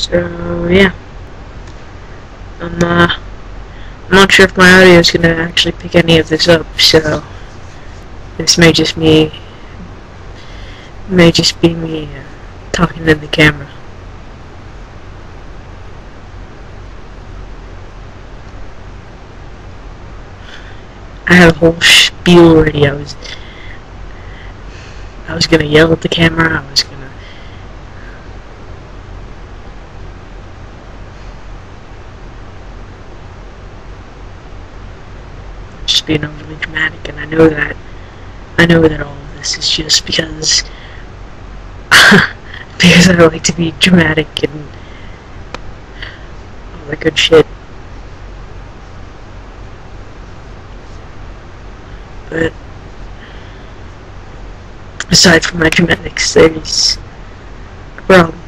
So yeah, I'm not sure if my audio is gonna actually pick any of this up. So this may just be me talking in the camera. I had a whole spiel already. I was gonna yell at the camera. I was gonna just being overly dramatic, and I know that all of this is just because because I like to be dramatic and all that good shit. But aside from my dramatics, there's a problem.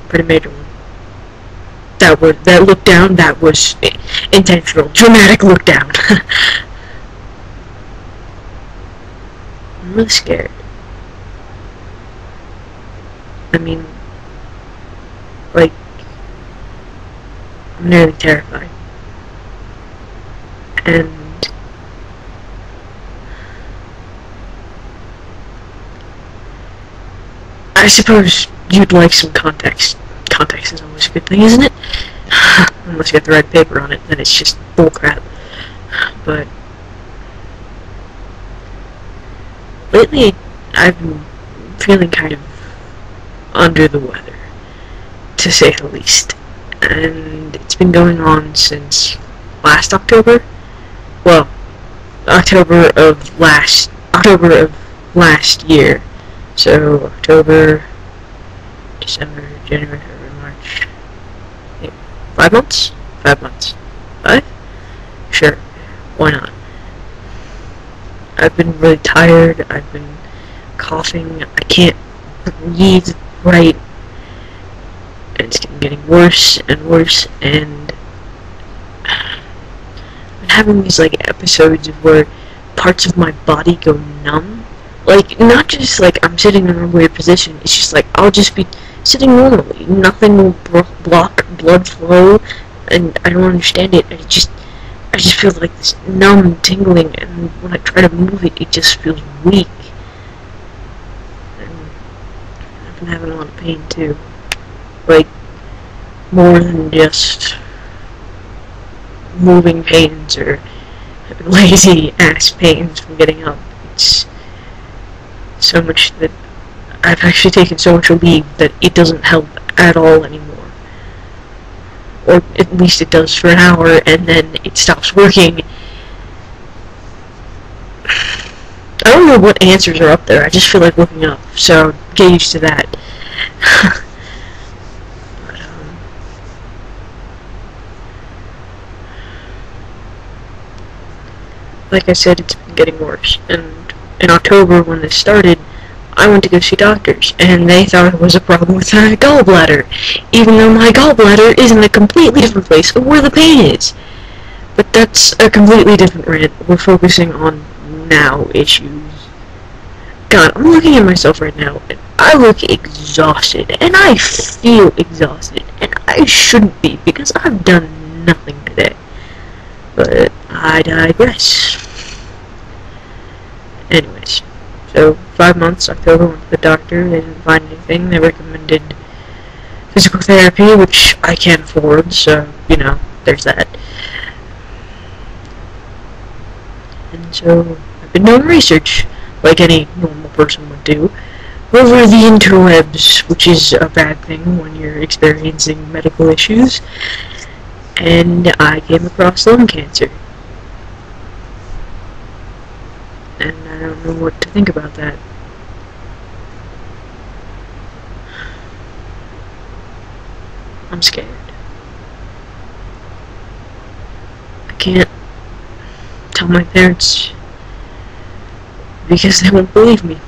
Pretty major one. That look down, that was intentional. Dramatic look down. I'm really scared. I mean, like, I'm nearly terrified. And I suppose you'd like some context. Context is always a good thing, isn't it? Unless you got the right paper on it, then it's just bullcrap. But lately, I've been feeling kind of under the weather, to say the least. And it's been going on since last October. Well, October of last year. So October, December, January, February, March. 5 months? 5 months. 5? Sure. Why not? I've been really tired. I've been coughing. I can't breathe right. And it's getting worse and worse. And I'm having these like episodes of where parts of my body go numb. Like, not just like I'm sitting in a weird position. It's just like I'll just be sitting normally. Nothing will block blood flow, and I don't understand it. I just feel like this numb tingling, and when I try to move it, it just feels weak. And I've been having a lot of pain too. Like, more than just moving pains or lazy ass pains from getting up. It's so much that I've actually taken so much leave that it doesn't help at all anymore. Or at least it does for an hour, and then it stops working. I don't know what answers are up there. I just feel like looking up, so get used to that. But, like I said, it's been getting worse. And in October, when this started, I went to go see doctors, and they thought it was a problem with my gallbladder, even though my gallbladder is in a completely different place of where the pain is. But that's a completely different rant. We're focusing on now issues. God, I'm looking at myself right now, and I look exhausted, and I feel exhausted, and I shouldn't be, because I've done nothing today. But I digress. Anyways. So, 5 months, October, went to the doctor, they didn't find anything, they recommended physical therapy, which I can't afford, so, you know, there's that. And so, I've been doing research, like any normal person would do, over the interwebs, which is a bad thing when you're experiencing medical issues, and I came across lung cancer. And I don't know what to think about that. I'm scared. I can't tell my parents because they won't believe me.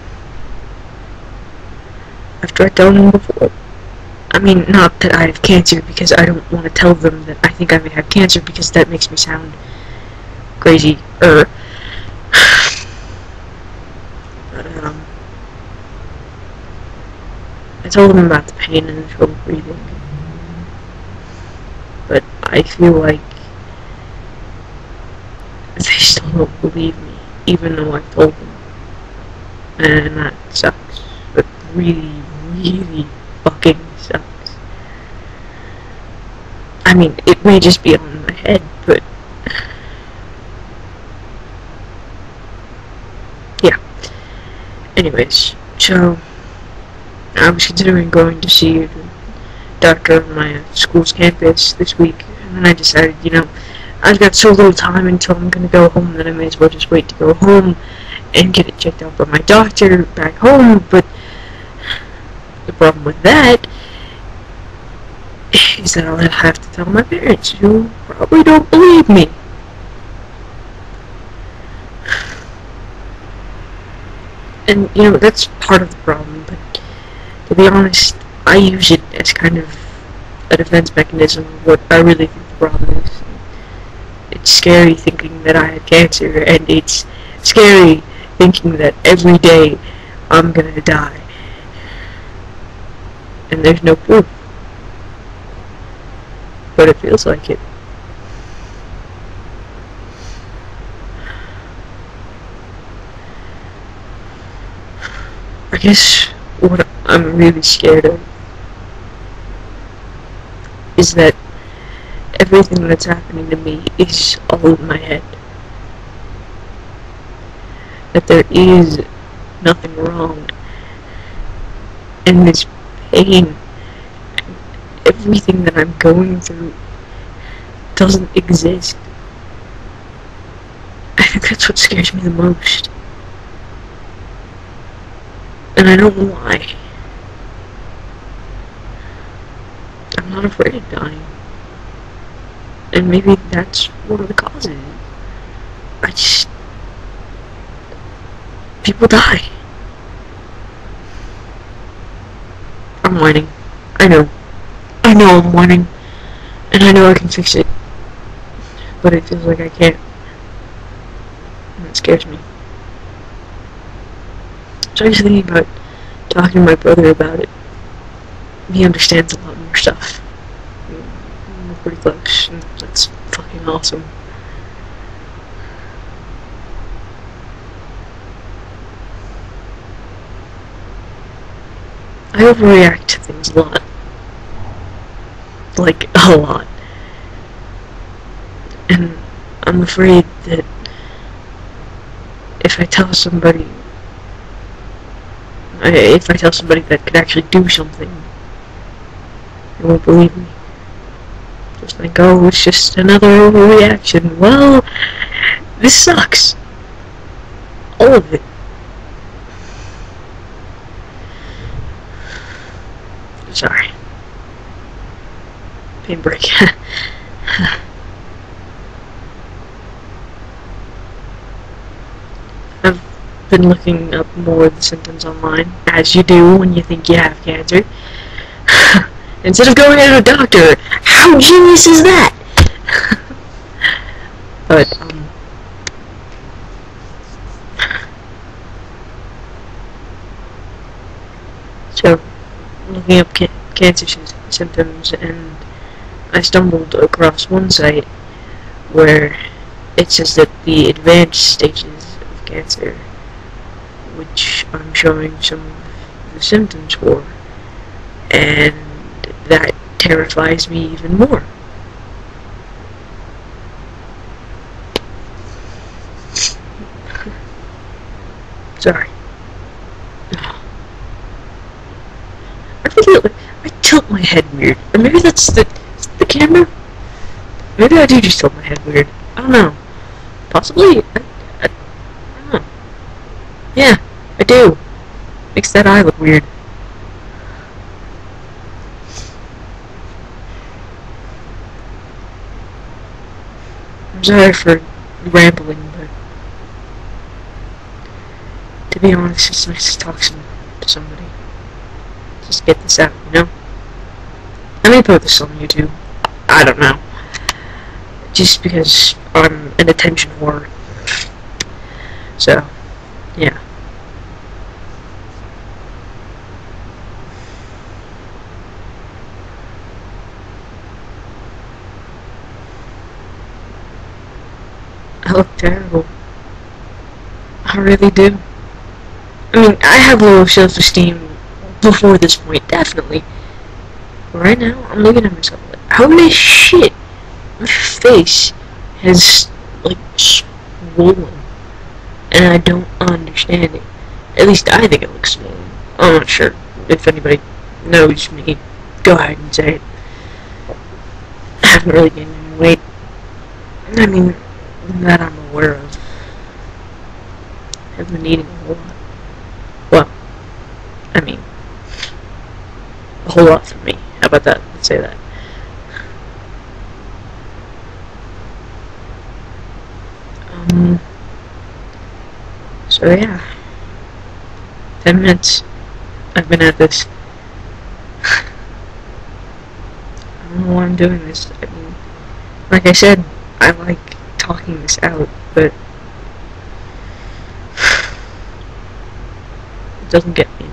I've tried telling them before. I mean, not that I have cancer, because I don't want to tell them that I think I may have cancer, because that makes me sound crazy. But, I told them about the pain and the trouble breathing, but I feel like they still don't believe me, even though I told them. And that sucks. It really, really fucking sucks. I mean, it may just be on my head, but yeah. Anyways, so I was considering going to see a doctor on my school's campus this week, and then I decided, I've got so little time until I'm gonna go home that I may as well just wait to go home and get it checked out by my doctor back home. But the problem with that is that I'll have to tell my parents, who probably don't believe me. And, that's part of the problem, but to be honest, I use it as kind of a defense mechanism of what I really think the problem is. It's scary thinking that I had cancer, and it's scary thinking that every day I'm gonna die. And there's no proof. But it feels like it. I guess what I'm really scared of is that everything that's happening to me is all in my head. That there is nothing wrong. And this pain, everything that I'm going through, doesn't exist. I think that's what scares me the most. And I don't know why. I'm not afraid of dying. And maybe that's one of the causes. People die. I'm whining. I know I'm whining. And I know I can fix it. But it feels like I can't. And it scares me. So I was thinking about talking to my brother about it. He understands a lot more stuff. We're pretty close, and that's fucking awesome. I overreact to things a lot. Like, a lot. And I'm afraid that if I tell somebody that could actually do something, they won't believe me. Just think, oh, it's just another overreaction. Well, this sucks. All of it. Sorry. Pain break. I've been looking up more of the symptoms online, as you do when you think you have cancer. Instead of going to a doctor. How genius is that? But, so, looking up cancer symptoms, and I stumbled across one site where it says that the advanced stages of cancer, which I'm showing some of the symptoms for, and that terrifies me even more. Sorry. I tilt my head weird. Or maybe that's the camera? Maybe I do just tilt my head weird. I don't know. Possibly? I don't know. Yeah, I do. Makes that eye look weird. I'm sorry for rambling, but to be honest, it's nice to talk to somebody. Just get this out, I may put this on YouTube. I don't know. Just because I'm an attention whore. So, yeah. look terrible. I really do. I mean, I have low self-esteem before this point, definitely. But right now, I'm looking at myself like, how did I shit? My face has, like, swollen. And I don't understand it. At least I think it looks swollen. I'm not sure if anybody knows me. Go ahead and say it. I haven't really gained any weight. I mean, that I'm aware of. I've been eating a whole lot. Well, I mean, a whole lot for me. How about that? Let's say that. So yeah. 10 minutes. I've been at this. I don't know why I'm doing this. I mean, like I said, I like talking this out, but it doesn't get me